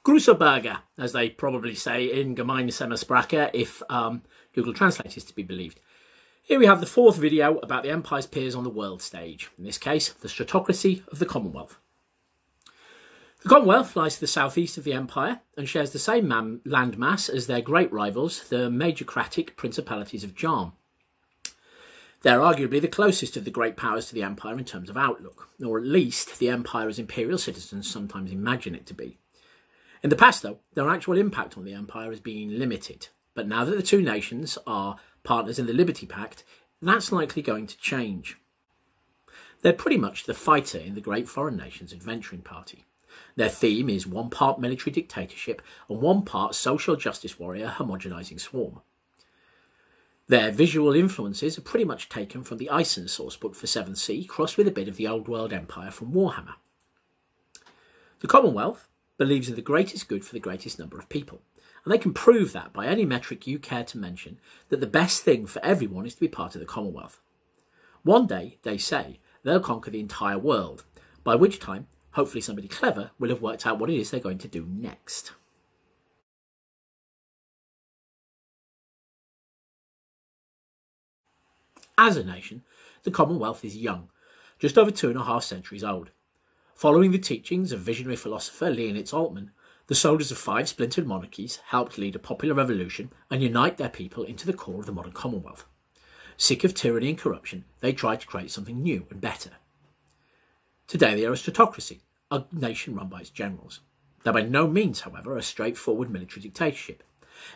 Grüße, as they probably say in gemeinsame Sprache, if Google Translate is to be believed. Here we have the fourth video about the Empire's peers on the world stage, in this case, the stratocracy of the Commonwealth. The Commonwealth lies to the southeast of the Empire and shares the same landmass as their great rivals, the majorcratic principalities of Jarm. They're arguably the closest of the great powers to the Empire in terms of outlook, or at least the Empire as imperial citizens sometimes imagine it to be. In the past, though, their actual impact on the Empire has been limited, but now that the two nations are partners in the Liberty Pact, that's likely going to change. They're pretty much the fighter in the great foreign nations adventuring party. Their theme is one part military dictatorship and one part social justice warrior homogenising swarm. Their visual influences are pretty much taken from the Eisen sourcebook for 7th Sea, crossed with a bit of the Old World Empire from Warhammer. The Commonwealth believes in the greatest good for the greatest number of people, and they can prove that by any metric you care to mention, that the best thing for everyone is to be part of the Commonwealth. One day, they say, they'll conquer the entire world, by which time, hopefully somebody clever will have worked out what it is they're going to do next. As a nation, the Commonwealth is young, just over 2.5 centuries old. Following the teachings of visionary philosopher Leonid Altman, the soldiers of 5 splintered monarchies helped lead a popular revolution and unite their people into the core of the modern Commonwealth. Sick of tyranny and corruption, they tried to create something new and better. Today they are a stratocracy, a nation run by its generals. They're by no means, however, a straightforward military dictatorship.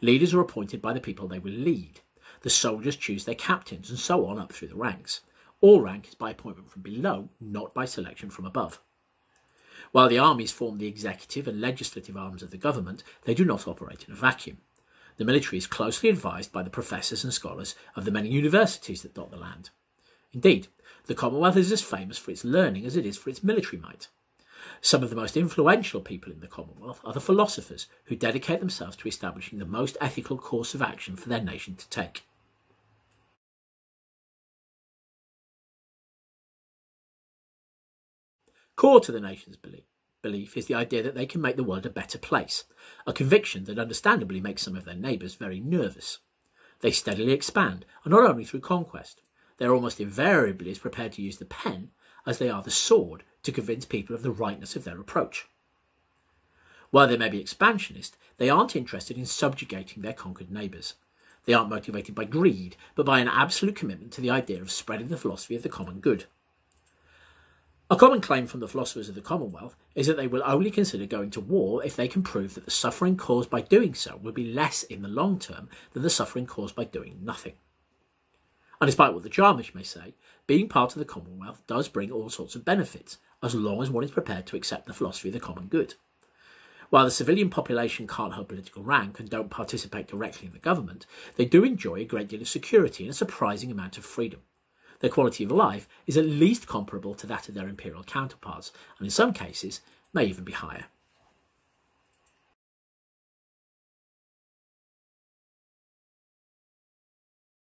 Leaders are appointed by the people they will lead. The soldiers choose their captains and so on up through the ranks. All rank is by appointment from below, not by selection from above. While the armies form the executive and legislative arms of the government, they do not operate in a vacuum. The military is closely advised by the professors and scholars of the many universities that dot the land. Indeed, the Commonwealth is as famous for its learning as it is for its military might. Some of the most influential people in the Commonwealth are the philosophers who dedicate themselves to establishing the most ethical course of action for their nation to take. Core to the nation's belief is the idea that they can make the world a better place, a conviction that understandably makes some of their neighbours very nervous. They steadily expand, and not only through conquest. They are almost invariably as prepared to use the pen as they are the sword to convince people of the rightness of their approach. While they may be expansionist, they aren't interested in subjugating their conquered neighbours. They aren't motivated by greed, but by an absolute commitment to the idea of spreading the philosophy of the common good. A common claim from the philosophers of the Commonwealth is that they will only consider going to war if they can prove that the suffering caused by doing so will be less in the long term than the suffering caused by doing nothing. And despite what the Jarmish may say, being part of the Commonwealth does bring all sorts of benefits, as long as one is prepared to accept the philosophy of the common good. While the civilian population can't hold political rank and don't participate directly in the government, they do enjoy a great deal of security and a surprising amount of freedom. Their quality of life is at least comparable to that of their imperial counterparts, and in some cases may even be higher.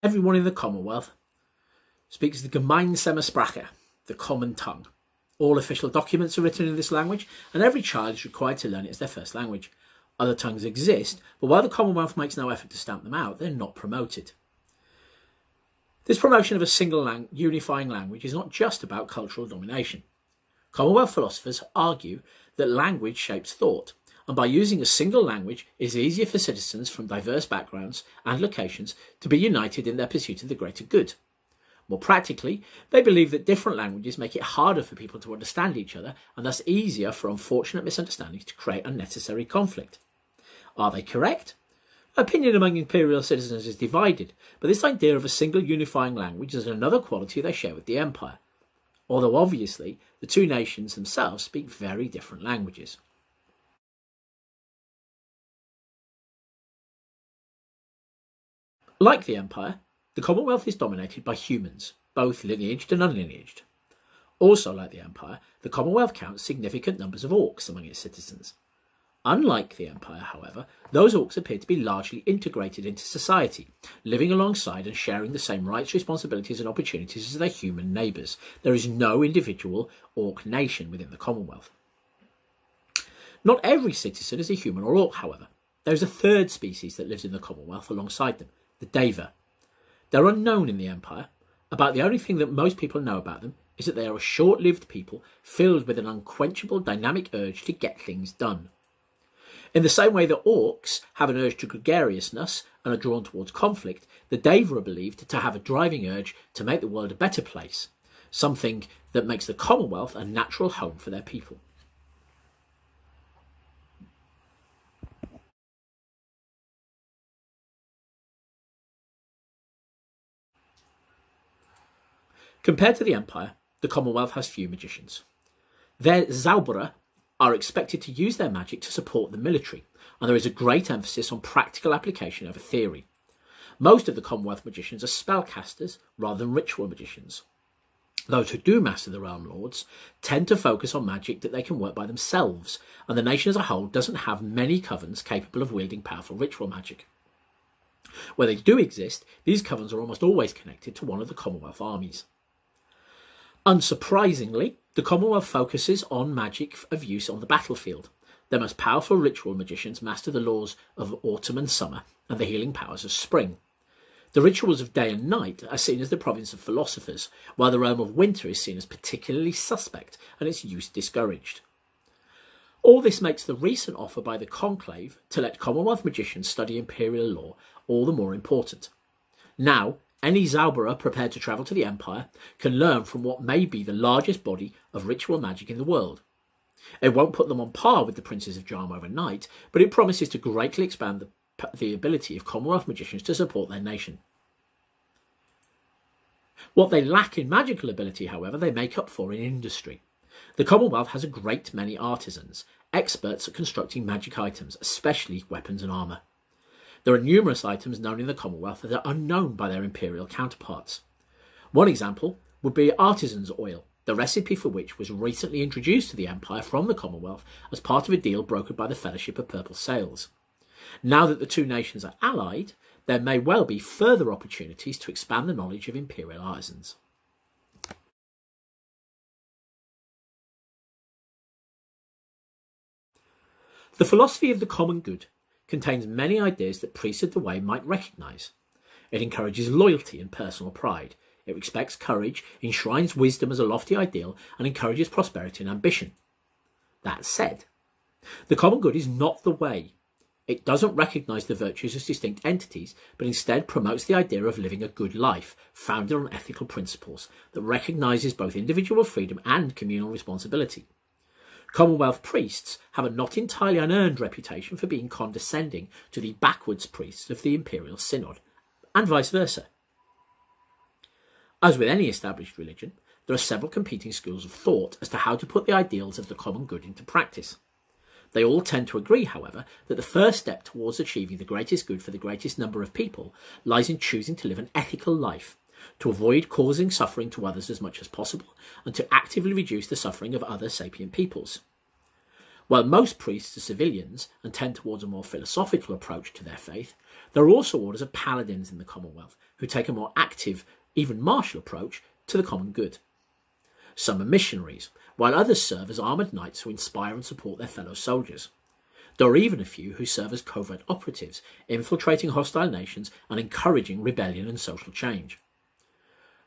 Everyone in the Commonwealth speaks the gemeinsame Sprache, the common tongue. All official documents are written in this language, and every child is required to learn it as their first language. Other tongues exist, but while the Commonwealth makes no effort to stamp them out, they're not promoted. This promotion of a single unifying language is not just about cultural domination. Commonwealth philosophers argue that language shapes thought, and by using a single language it is easier for citizens from diverse backgrounds and locations to be united in their pursuit of the greater good. More practically, they believe that different languages make it harder for people to understand each other and thus easier for unfortunate misunderstandings to create unnecessary conflict. Are they correct? Opinion among imperial citizens is divided, but this idea of a single unifying language is another quality they share with the Empire, although obviously the two nations themselves speak very different languages. Like the Empire, the Commonwealth is dominated by humans, both lineaged and unlineaged. Also like the Empire, the Commonwealth counts significant numbers of orcs among its citizens. Unlike the Empire, however, those orcs appear to be largely integrated into society, living alongside and sharing the same rights, responsibilities and opportunities as their human neighbours. There is no individual orc nation within the Commonwealth. Not every citizen is a human or orc, however. There is a third species that lives in the Commonwealth alongside them, the Deva. They're unknown in the Empire. About the only thing that most people know about them is that they are a short-lived people filled with an unquenchable dynamic urge to get things done. In the same way that orcs have an urge to gregariousness and are drawn towards conflict, the Deva are believed to have a driving urge to make the world a better place, something that makes the Commonwealth a natural home for their people. Compared to the Empire, the Commonwealth has few magicians. Their Zauberer are expected to use their magic to support the military, and there is a great emphasis on practical application over theory. Most of the Commonwealth magicians are spellcasters rather than ritual magicians. Those who do master the Realm Lords tend to focus on magic that they can work by themselves, and the nation as a whole doesn't have many covens capable of wielding powerful ritual magic. Where they do exist, these covens are almost always connected to one of the Commonwealth armies. Unsurprisingly, the Commonwealth focuses on magic of use on the battlefield. Their most powerful ritual magicians master the laws of autumn and summer and the healing powers of spring. The rituals of day and night are seen as the province of philosophers, while the realm of winter is seen as particularly suspect and its use discouraged. All this makes the recent offer by the Conclave to let Commonwealth magicians study imperial law all the more important. Now, any Zauberer prepared to travel to the Empire can learn from what may be the largest body of ritual magic in the world. It won't put them on par with the Princes of Charm overnight, but it promises to greatly expand the ability of Commonwealth magicians to support their nation. What they lack in magical ability, however, they make up for in industry. The Commonwealth has a great many artisans, experts at constructing magic items, especially weapons and armour. There are numerous items known in the Commonwealth that are unknown by their imperial counterparts. One example would be artisan's oil, the recipe for which was recently introduced to the Empire from the Commonwealth as part of a deal brokered by the Fellowship of Purple Sails. Now that the two nations are allied, there may well be further opportunities to expand the knowledge of imperial artisans. The philosophy of the common good contains many ideas that priests of the way might recognise. It encourages loyalty and personal pride. It respects courage, enshrines wisdom as a lofty ideal, and encourages prosperity and ambition. That said, the common good is not the way. It doesn't recognise the virtues as distinct entities, but instead promotes the idea of living a good life, founded on ethical principles, that recognises both individual freedom and communal responsibility. Commonwealth priests have a not entirely unearned reputation for being condescending to the backwards priests of the Imperial Synod, and vice versa. As with any established religion, there are several competing schools of thought as to how to put the ideals of the common good into practice. They all tend to agree, however, that the first step towards achieving the greatest good for the greatest number of people lies in choosing to live an ethical life, to avoid causing suffering to others as much as possible, and to actively reduce the suffering of other sapient peoples. While most priests are civilians and tend towards a more philosophical approach to their faith, there are also orders of paladins in the Commonwealth who take a more active, even martial approach to the common good. Some are missionaries, while others serve as armoured knights who inspire and support their fellow soldiers. There are even a few who serve as covert operatives, infiltrating hostile nations and encouraging rebellion and social change.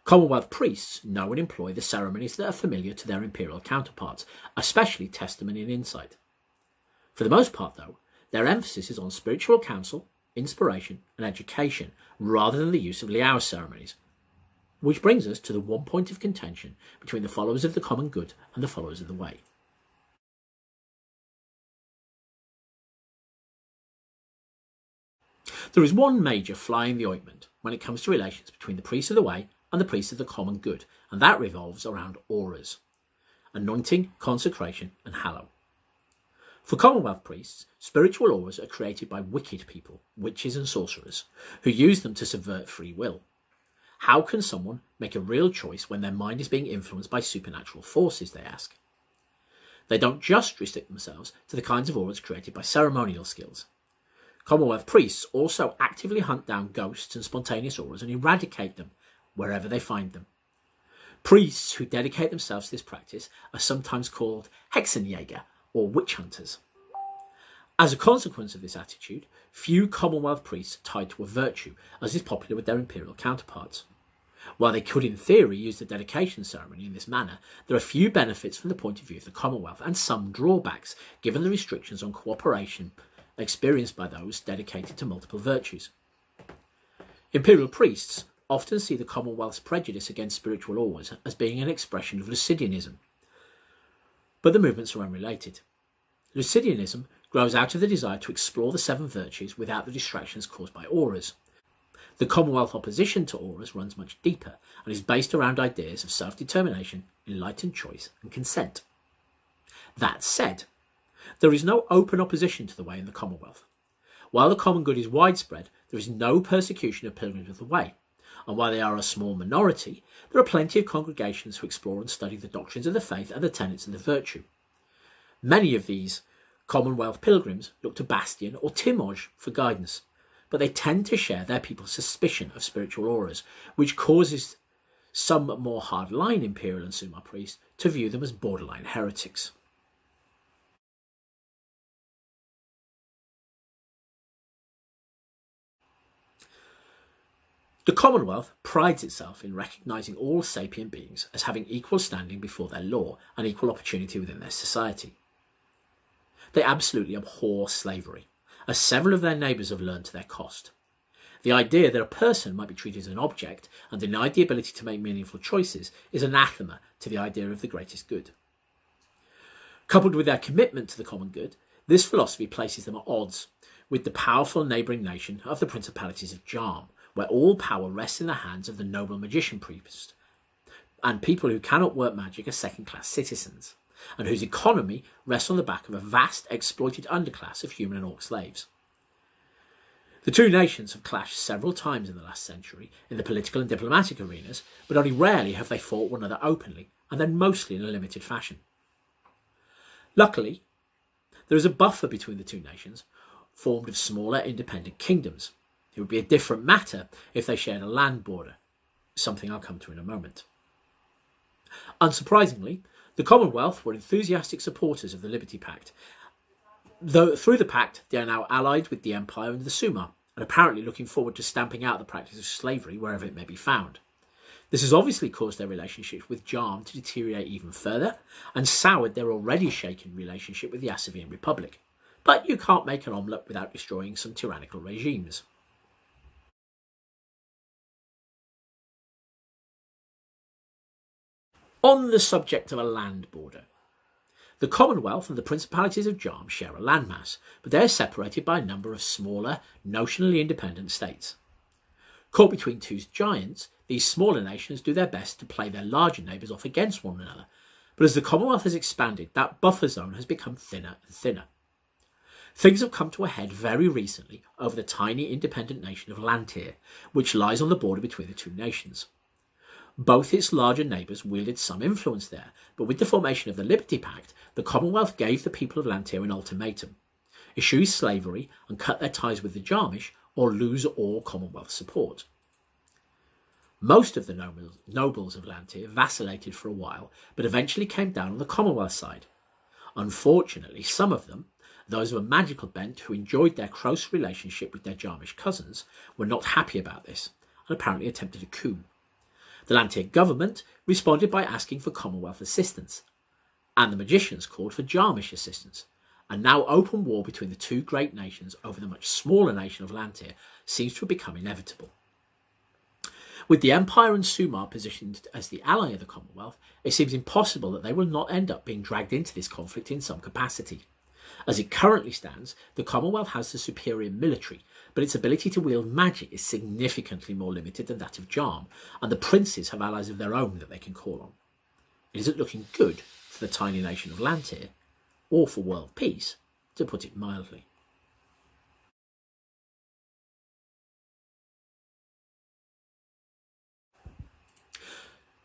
Commonwealth priests know and employ the ceremonies that are familiar to their imperial counterparts, especially testimony and insight. For the most part, though, their emphasis is on spiritual counsel, inspiration and education, rather than the use of liao ceremonies. Which brings us to the one point of contention between the followers of the common good and the followers of the way. There is one major fly in the ointment when it comes to relations between the priests of the way and the priests of the common good, and that revolves around auras: anointing, consecration and hallow. For Commonwealth priests, spiritual auras are created by wicked people, witches and sorcerers, who use them to subvert free will. How can someone make a real choice when their mind is being influenced by supernatural forces, they ask. They don't just restrict themselves to the kinds of auras created by ceremonial skills. Commonwealth priests also actively hunt down ghosts and spontaneous auras and eradicate them wherever they find them. Priests who dedicate themselves to this practice are sometimes called Hexenjäger or witch hunters. As a consequence of this attitude, few Commonwealth priests are tied to a virtue, as is popular with their imperial counterparts. While they could in theory use the dedication ceremony in this manner, there are few benefits from the point of view of the Commonwealth and some drawbacks given the restrictions on cooperation experienced by those dedicated to multiple virtues. Imperial priests often see the Commonwealth's prejudice against spiritual orders as being an expression of Lucidianism, but the movements are unrelated. Lucidianism grows out of the desire to explore the seven virtues without the distractions caused by auras. The Commonwealth opposition to auras runs much deeper and is based around ideas of self-determination, enlightened choice and consent. That said, there is no open opposition to the way in the Commonwealth. While the common good is widespread, there is no persecution of pilgrims of the way, and while they are a small minority, there are plenty of congregations who explore and study the doctrines of the faith and the tenets of the virtue. Many of these Commonwealth pilgrims look to Bastion or Timoj for guidance, but they tend to share their people's suspicion of spiritual auras, which causes some more hardline Imperial and Summa priests to view them as borderline heretics. The Commonwealth prides itself in recognising all sapient beings as having equal standing before their law and equal opportunity within their society. They absolutely abhor slavery, as several of their neighbours have learned to their cost. The idea that a person might be treated as an object and denied the ability to make meaningful choices is anathema to the idea of the greatest good. Coupled with their commitment to the common good, this philosophy places them at odds with the powerful neighbouring nation of the Principalities of Jarm, where all power rests in the hands of the noble magician priest, and people who cannot work magic are second-class citizens, and whose economy rests on the back of a vast exploited underclass of human and orc slaves. The two nations have clashed several times in the last century in the political and diplomatic arenas, but only rarely have they fought one another openly, and then mostly in a limited fashion. Luckily, there is a buffer between the two nations, formed of smaller independent kingdoms. It would be a different matter if they shared a land border, something I'll come to in a moment. Unsurprisingly, the Commonwealth were enthusiastic supporters of the Liberty Pact, though through the pact they are now allied with the Empire and the Summa, and apparently looking forward to stamping out the practice of slavery wherever it may be found. This has obviously caused their relationship with Jarm to deteriorate even further, and soured their already shaken relationship with the Asavian Republic. But you can't make an omelette without destroying some tyrannical regimes. On the subject of a land border, the Commonwealth and the Principalities of Jarm share a landmass, but they are separated by a number of smaller, notionally independent states. Caught between two giants, these smaller nations do their best to play their larger neighbours off against one another, but as the Commonwealth has expanded, that buffer zone has become thinner and thinner. Things have come to a head very recently over the tiny independent nation of Lantir, which lies on the border between the two nations. Both its larger neighbours wielded some influence there, but with the formation of the Liberty Pact, the Commonwealth gave the people of Lantir an ultimatum: eschew slavery and cut their ties with the Jarmish, or lose all Commonwealth support. Most of the nobles of Lantir vacillated for a while, but eventually came down on the Commonwealth side. Unfortunately, some of them, those of a magical bent who enjoyed their close relationship with their Jarmish cousins, were not happy about this, and apparently attempted a coup. The Lantir government responded by asking for Commonwealth assistance, and the magicians called for Jarmish assistance, and now open war between the two great nations over the much smaller nation of Lantir seems to have become inevitable. With the Empire and Sumar positioned as the ally of the Commonwealth, it seems impossible that they will not end up being dragged into this conflict in some capacity. As it currently stands, the Commonwealth has the superior military, but its ability to wield magic is significantly more limited than that of Jarm, and the princes have allies of their own that they can call on. It isn't looking good for the tiny nation of Lantir, or for world peace, to put it mildly.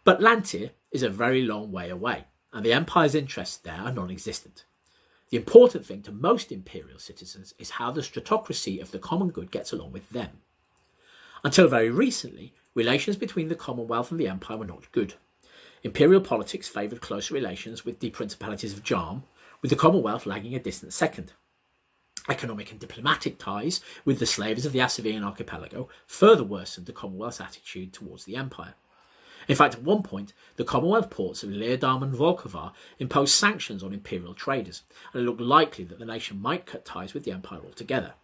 But Lantir is a very long way away, and the Empire's interests there are non-existent. The important thing to most imperial citizens is how the stratocracy of the common good gets along with them. Until very recently, relations between the Commonwealth and the Empire were not good. Imperial politics favoured closer relations with the Principalities of Jarm, with the Commonwealth lagging a distant second. Economic and diplomatic ties with the slaves of the Asavian archipelago further worsened the Commonwealth's attitude towards the empire. In fact, at one point, the Commonwealth ports of Leerdam and Volkovar imposed sanctions on imperial traders, and it looked likely that the nation might cut ties with the empire altogether.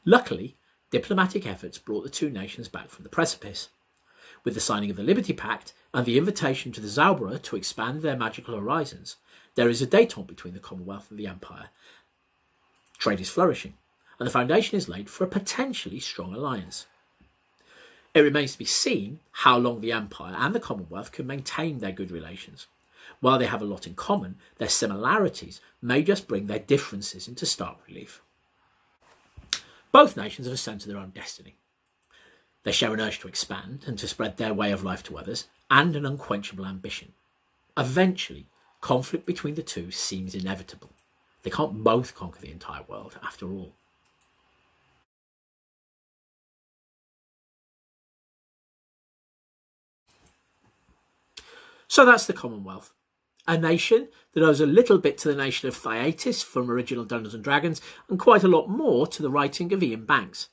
Luckily, diplomatic efforts brought the two nations back from the precipice. With the signing of the Liberty Pact and the invitation to the Zauberer to expand their magical horizons, there is a détente between the Commonwealth and the empire. Trade is flourishing, and the foundation is laid for a potentially strong alliance. It remains to be seen how long the Empire and the Commonwealth can maintain their good relations. While they have a lot in common, their similarities may just bring their differences into stark relief. Both nations have a sense of their own destiny. They share an urge to expand and to spread their way of life to others, and an unquenchable ambition. Eventually, conflict between the two seems inevitable. They can't both conquer the entire world, after all. So that's the Commonwealth. A nation that owes a little bit to the nation of Theatis from original Dungeons & Dragons, and quite a lot more to the writing of Ian Banks.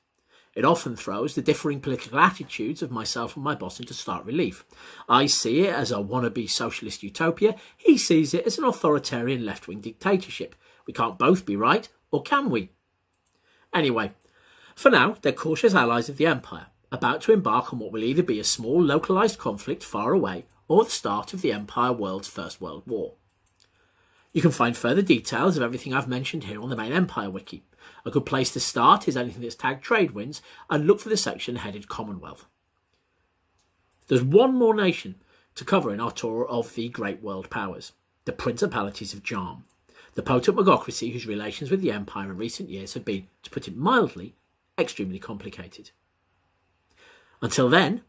It often throws the differing political attitudes of myself and my boss into stark relief. I see it as a wannabe socialist utopia. He sees it as an authoritarian left-wing dictatorship. We can't both be right, or can we? Anyway, for now, they're cautious allies of the Empire, about to embark on what will either be a small localised conflict far away, or the start of the Empire World's First World War. You can find further details of everything I've mentioned here on the main Empire Wiki. A good place to start is anything that's tagged Trade Winds, and look for the section headed Commonwealth. There's one more nation to cover in our tour of the Great World Powers, the Principalities of Jarm, the potent magocracy whose relations with the Empire in recent years have been, to put it mildly, extremely complicated. Until then,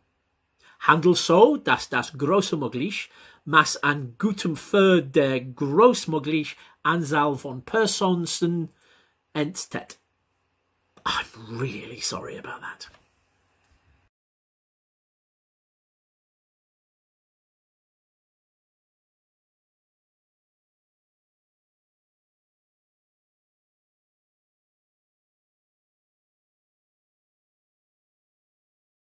handel so, dass das große Möglich, mas an gutem für der Großmöglich Anzahl von Personen entsteht. I'm really sorry about that.